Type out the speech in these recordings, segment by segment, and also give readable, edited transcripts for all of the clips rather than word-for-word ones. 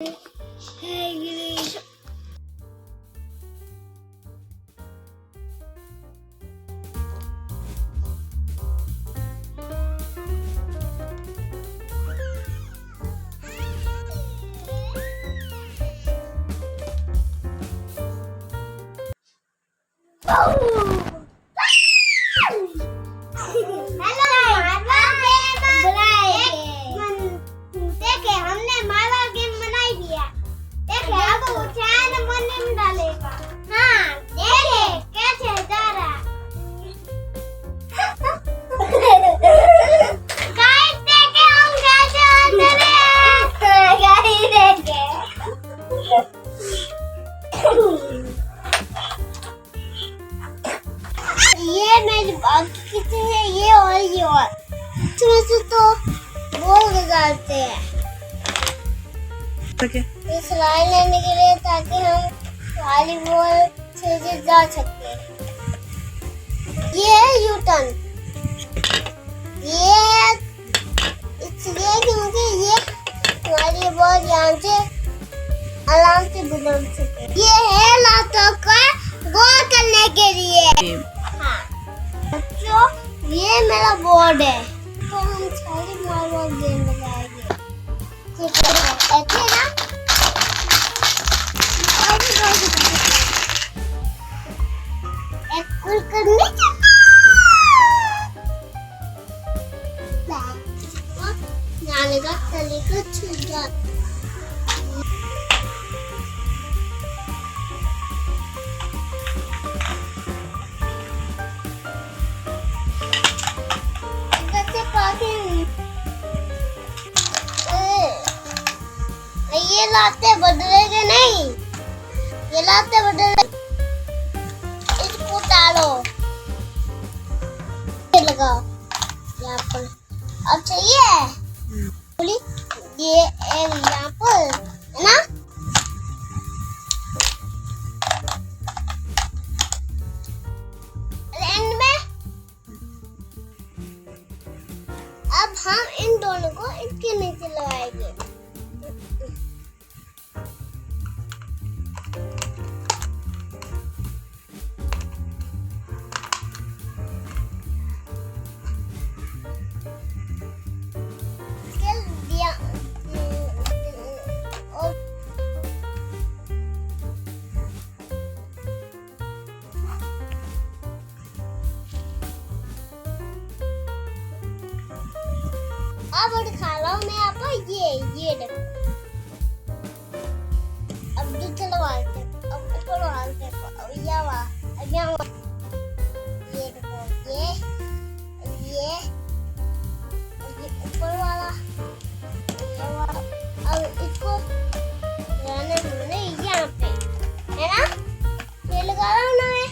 ये मेरी बाकी कितने हैं ये और इसमें से तो बॉल निकालते हैं ये सिलाई लेने के लिए ताकि हम वॉलीबॉल से जा सकते हैं। ये है यूटर्न ये इसलिए क्योंकि ये हमारी बॉल यहाँ से आराम से गुजर सके। ये है लातों का गोल करने के लिए। हाँ बच्चों ये मेरा बोर्ड है तो हम सारी मार्बल गेम लगाएंगे ठीक है ऐसे ना एक कुल करने जाने का तरीका छूट जाता ये लाते बदलेंगे नहीं ये लाते बदले इसको डालो ये लगाओ यहाँ पर अब चाहिए ये यहाँ पर है ना एंड में अब हम इन दोनों को इनके नीचे लगाएंगे अब दिखा रहा हूँ मैं आपको ये देखो अब दूसरा वाल देखो अब ऊपर वाल देखो अब ये देखो ये ऊपर वाला ये वाला अब इसको लगाने हमने यहाँ पे है ना ये लगा रहा हूँ ना मैं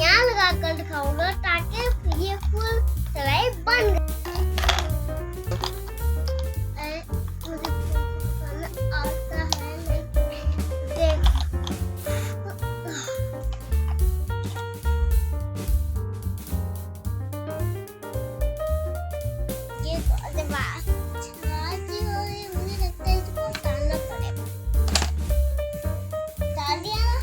यहाँ लगा कर दिखाऊंगा ताकि ये फुल सिलाई बन गई। मुझे आता है देख ये मुझे लगता है इसको उतारना पड़ेगा डाल दिया ना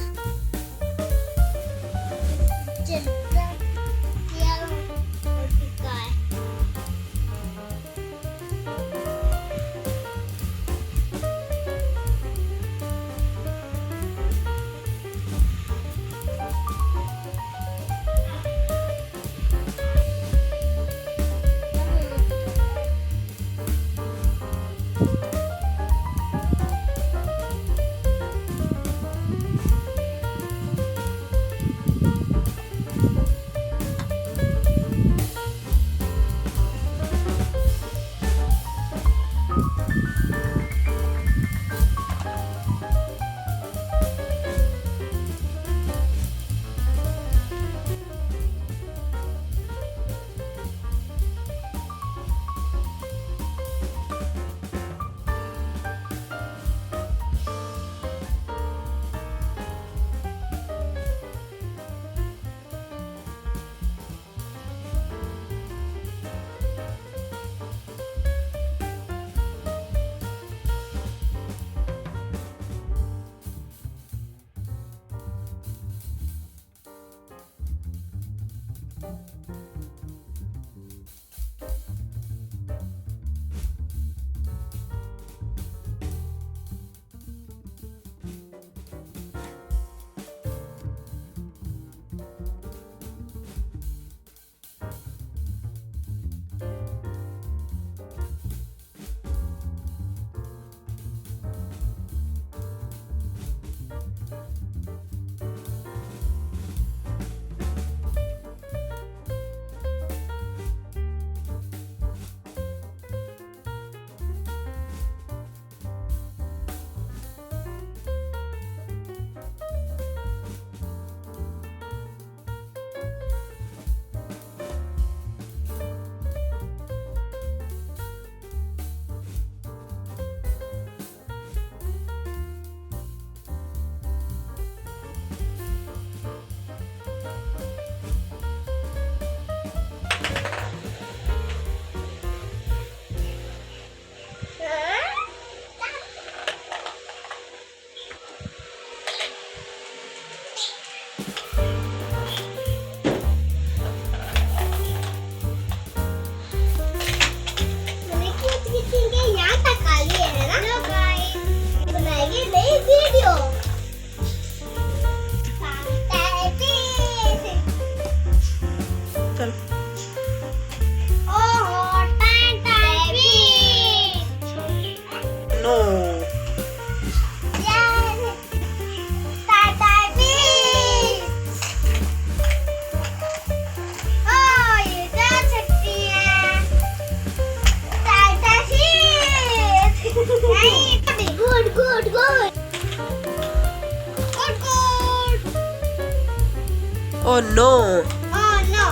Oh no! Oh no.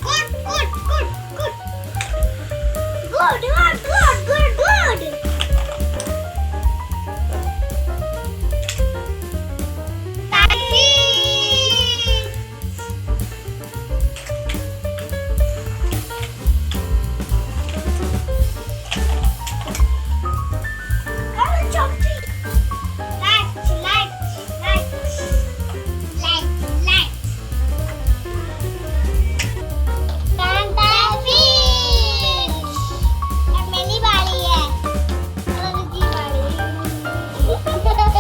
Good, good, good, good. Good, good, good, good, good. Daddy. Oh, chocolate. Light, light, light. Light, light. अब मेरी बारी है और की बारी अब जाओ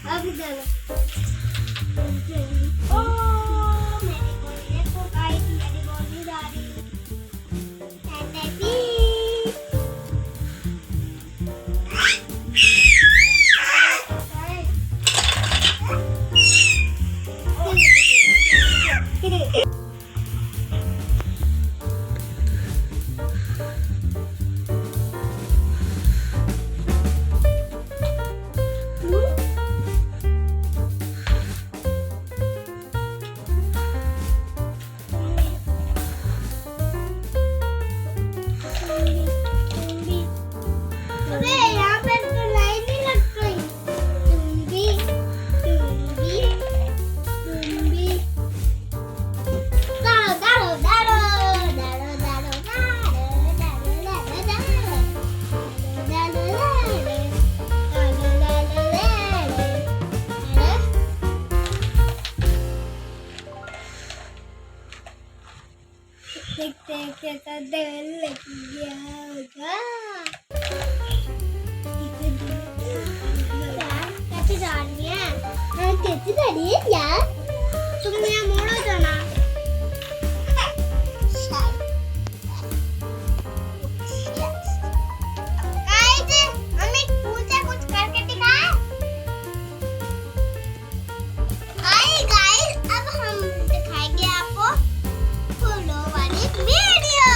अभी चलो मेरी गोली तो गाइस मेरी गोली जा रही अबे यहाँ पे तो लाइन नहीं लग गई तुम भी दारो दारो दारो दारो दारो देखते कैसा दिल लग गया होगा कैसे जा रही है कैसे जा रही है यार तुम यहाँ मोड़ो जाना कुछ करके दिखाए गाइस अब हम दिखाएंगे आपको फूलों वाली वीडियो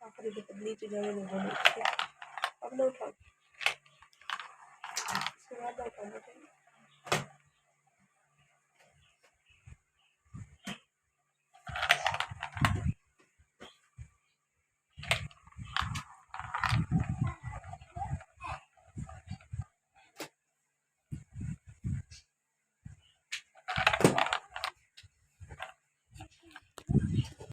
आखिरी के तब नीचे जाने में बोले अब ना उठा, इसके बाद ना उठाना चाहिए।